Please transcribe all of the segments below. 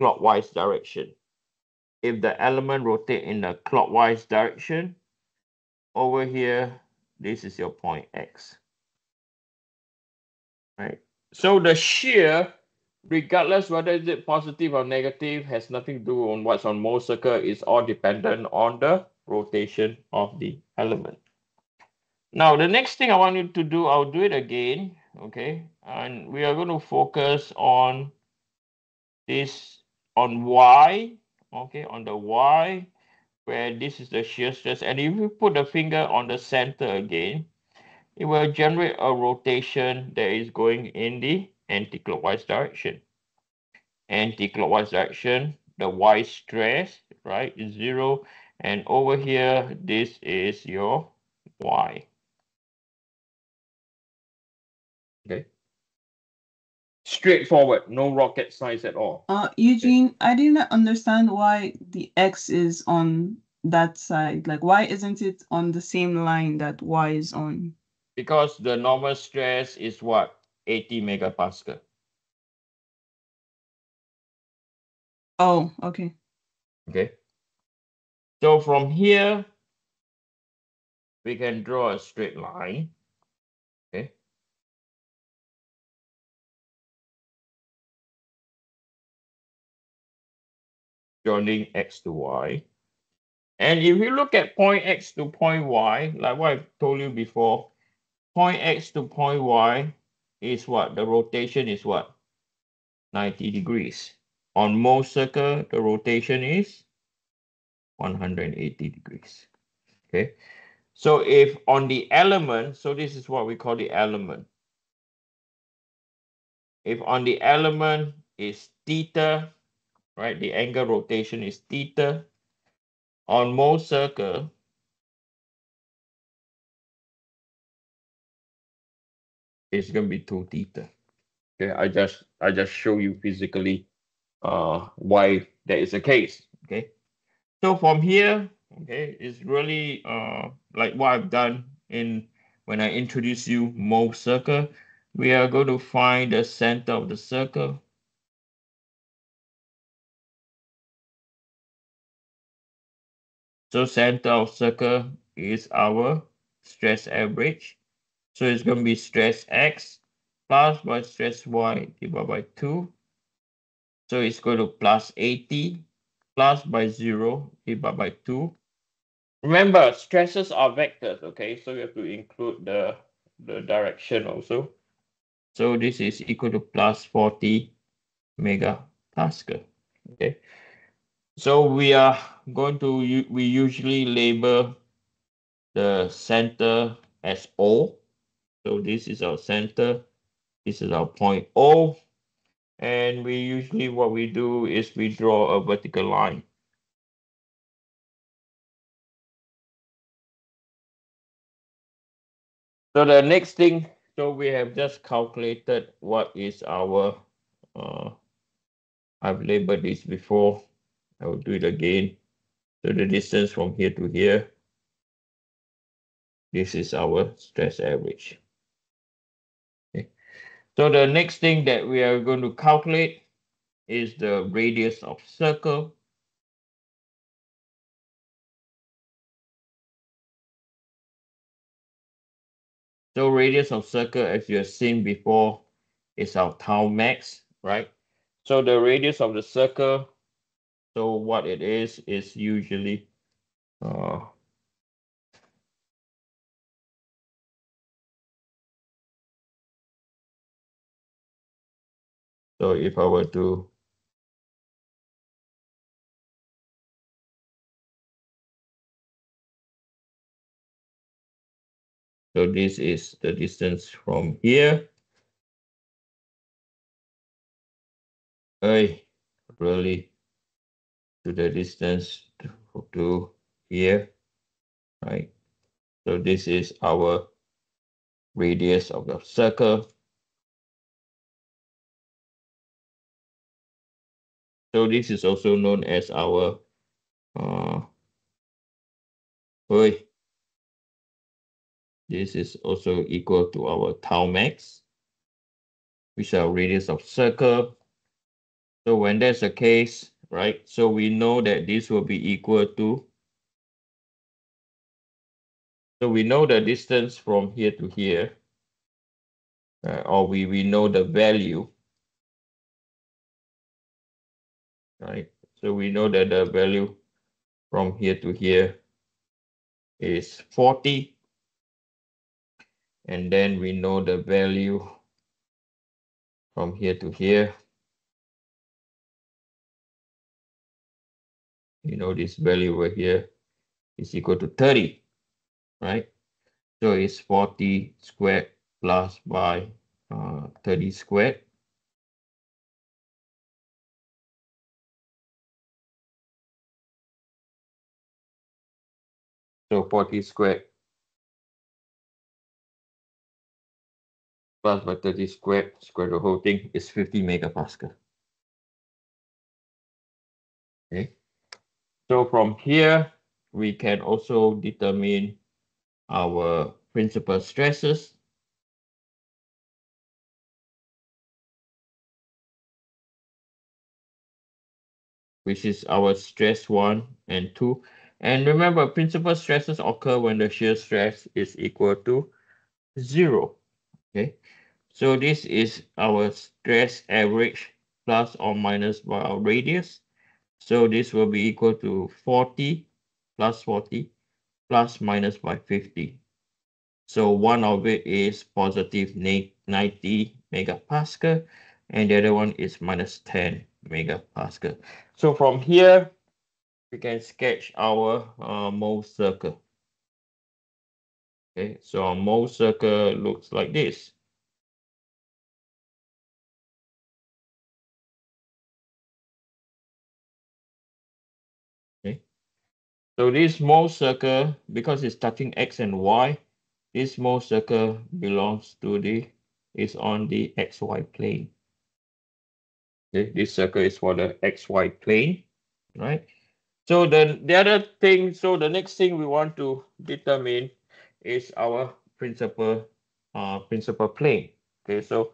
clockwise direction. If the element rotate in the clockwise direction, over here, this is your point X. Right. So the shear, regardless whether is it positive or negative, has nothing to do on what's on Mohs circle. It's all dependent on the rotation of the element. Now, the next thing I want you to do, I'll do it again, okay? And we are going to focus on this, on Y, okay, on the Y, where this is the shear stress. And if you put the finger on the center again, it will generate a rotation that is going in the anti-clockwise direction. Anti-clockwise direction, the Y stress, right, is 0. And over here, this is your Y. Okay. Straightforward, no rocket science at all. Eugene, okay. I didn't understand why the X is on that side. Like, why isn't it on the same line that Y is on? Because the normal stress is what? 80 megapascal. Oh, okay. Okay. So from here, we can draw a straight line. Okay. Joining X to Y. And if you look at point X to point Y, like what I've told you before, point X to point Y is what? The rotation is what? 90 degrees. On Mohs circle, the rotation is 180 degrees. Okay. So if on the element, so this is what we call the element. If on the element is theta, right, the angle rotation is theta, on Mohs circle, it's going to be 2 theta. Okay, I just show you physically why that is the case. Okay, so from here, okay, it's really like what I've done in when I introduce you Mohs circle. We are going to find the center of the circle. So center of circle is our stress average. So it's going to be stress X plus by stress Y divided by 2. So it's going to plus 80 plus by 0 divided by 2. Remember, stresses are vectors, okay? So you have to include the direction also. So this is equal to plus 40 megapascal, okay? So we are going to, we usually label the center as O. So this is our center. This is our point O. And we usually, what we do is we draw a vertical line. So the next thing, so we have just calculated what is our, I've labeled this before. I will do it again. So the distance from here to here, this is our stress average. Okay. So the next thing that we are going to calculate is the radius of circle. So radius of circle, as you have seen before, is our tau max, right? So the radius of the circle, so what it is usually so if I were to so this is the distance from here. Really to the distance to here, right? So this is our radius of the circle. So this is also known as our this is also equal to our tau max, which is our radius of circle. So when that's the case, right, so we know that this will be equal to, so we know the distance from here to here, or we know the value, right? So we know that the value from here to here is 40. And then we know the value from here to here. You know, this value over here is equal to 30, right? So it's 40 squared plus by 30 squared. So 40 squared plus by 30 squared, square the whole thing is 50 megapascal. Okay. So from here, we can also determine our principal stresses. Which is our stress 1 and 2. And remember, principal stresses occur when the shear stress is equal to 0. Okay, so this is our stress average plus or minus by our radius. So this will be equal to 40 plus 40 plus minus by 50. So one of it is positive 90 megapascal, and the other one is minus 10 megapascal. So from here, we can sketch our mole circle. Okay, so our mole circle looks like this. Okay, so this mole circle, because it's touching x and y, this mole circle belongs to is on the xy plane. Okay, this circle is for the xy plane, right? So the other thing, so the next thing we want to determine is our principal plane. Okay, so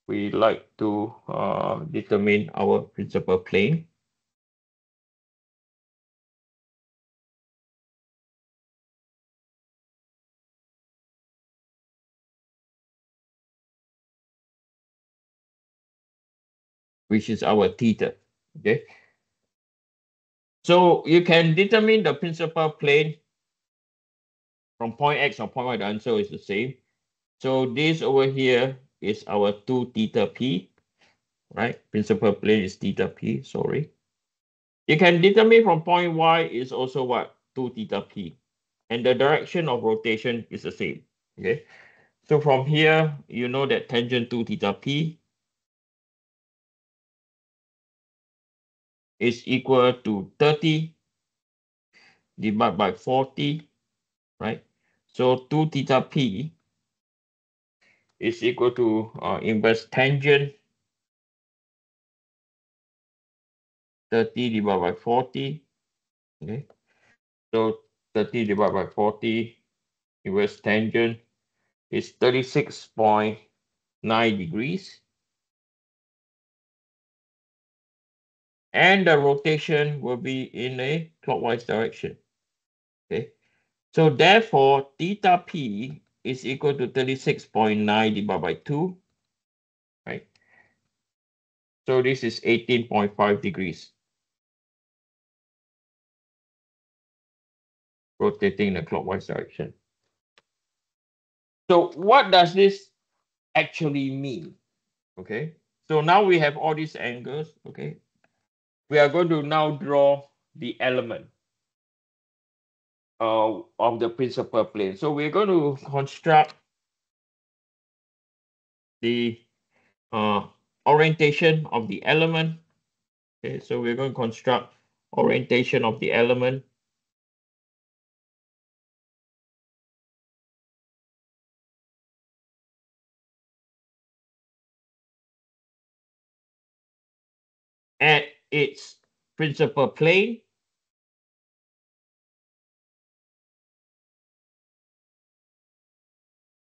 we like to determine our principal plane. Which is our theta. Okay, so you can determine the principal plane from point X or point Y. The answer is the same. So this over here is our 2 theta p, right? Principal plane is theta p, sorry. You can determine from point Y is also what? 2 theta p. And the direction of rotation is the same. Okay. So from here, you know that tangent 2 theta p is equal to 30 divided by 40, right? So 2 theta p is equal to inverse tangent 30 divided by 40. Okay. So 30 divided by 40 inverse tangent is 36.9 degrees. And the rotation will be in a clockwise direction. Okay. So therefore, theta p is equal to 36.9 divided by 2, right? So this is 18.5 degrees. Rotating in the clockwise direction. So what does this actually mean? Okay. So now we have all these angles. Okay. We are going to now draw the element of the principal plane. So we're going to construct the orientation of the element. Okay, so we're going to construct orientation of the element. At its principal plane.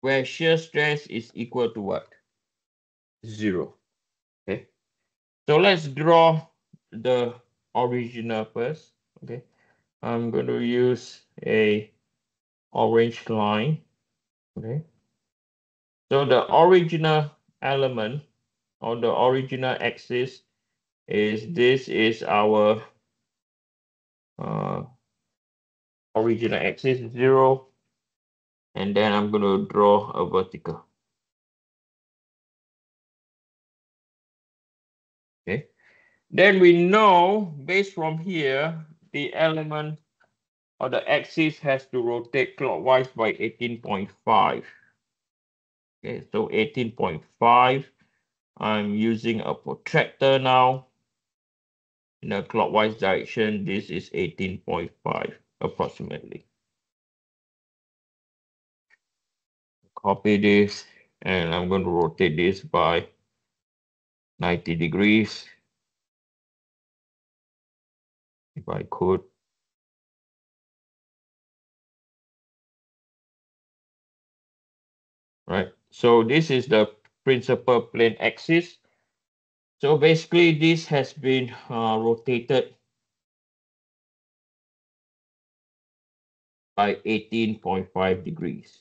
Where shear stress is equal to what? 0. Okay. So let's draw the original first. Okay, I'm going to use a orange line. Okay, so the original element on the original axis is this is our original axis 0, and then I'm going to draw a vertical. Okay, then we know based from here the element or the axis has to rotate clockwise by 18.5. Okay, so 18.5. I'm using a protractor now in a clockwise direction. This is 18.5 approximately. Copy this, and I'm going to rotate this by 90 degrees if I could. Right, so this is the principal plane axis. So basically this has been rotated by 18.5 degrees.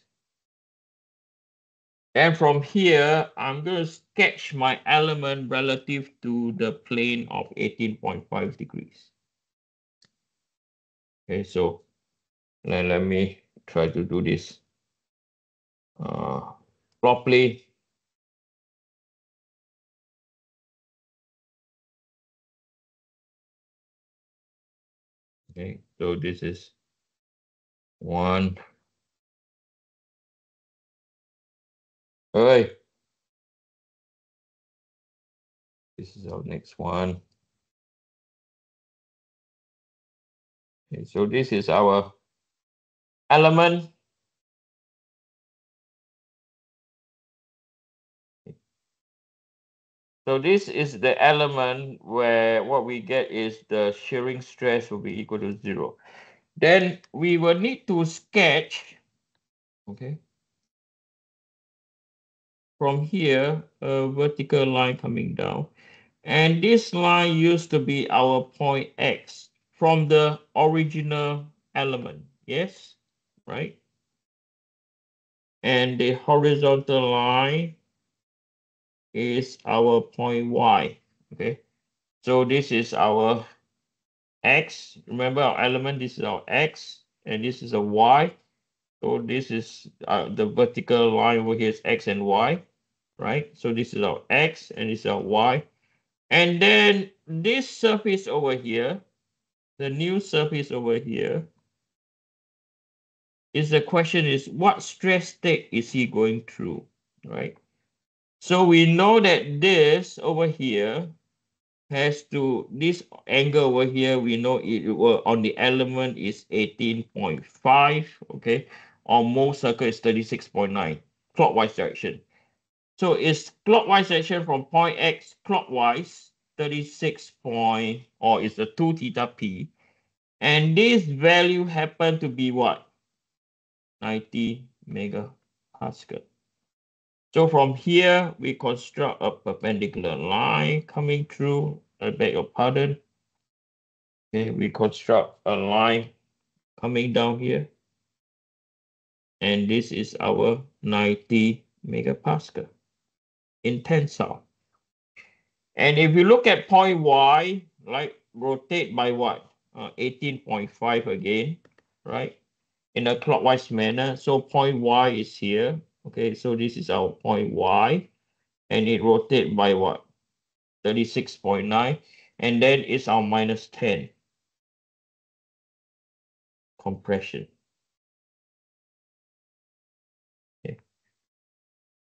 And from here, I'm going to sketch my element relative to the plane of 18.5 degrees. Okay, so let me try to do this properly. Okay, so this is one. Hey, this is our next one. Okay, so this is our element. So this is the element where what we get is the shearing stress will be equal to 0. Then we will need to sketch, okay, from here a vertical line coming down. And this line used to be our point X from the original element. Yes, right? And the horizontal line is our point Y. Okay, so this is our X. Remember our element, this is our X, and this is a Y. So this is the vertical line over here is X and Y, right? So this is our X and this is our Y. And then this surface over here, the new surface over here, is the question is what stress state is he going through, right? So we know that this over here has to, this angle over here, we know it will on the element is 18.5, okay? On most circle is 36.9, clockwise direction. So it's clockwise direction from point X clockwise, 36 point, or it's a 2 theta P. And this value happen to be what? 90 megapascal. So from here, we construct a perpendicular line coming through. I beg your pardon. Okay, we construct a line coming down here. And this is our 90 megapascal in tensile. And if you look at point Y, like rotate by what? 18.5 again, right? In a clockwise manner. So point Y is here. Okay, so this is our point Y. And it rotates by what? 36.9. And then it's our minus 10 compression. Okay.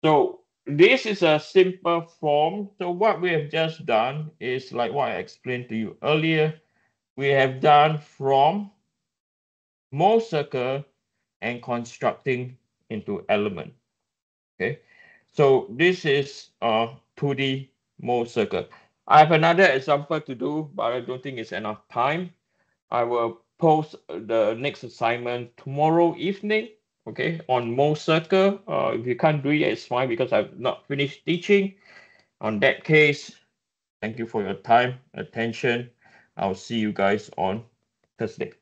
So this is a simple form. So what we have just done is like what I explained to you earlier. We have done from Mohr circle and constructing into element. Okay, so this is a 2D Mohr circle. I have another example to do, but I don't think it's enough time. I will post the next assignment tomorrow evening, okay, on Mohr circle. If you can't do it, it's fine because I've not finished teaching. On that case, Thank you for your time, attention. I'll see you guys on Thursday.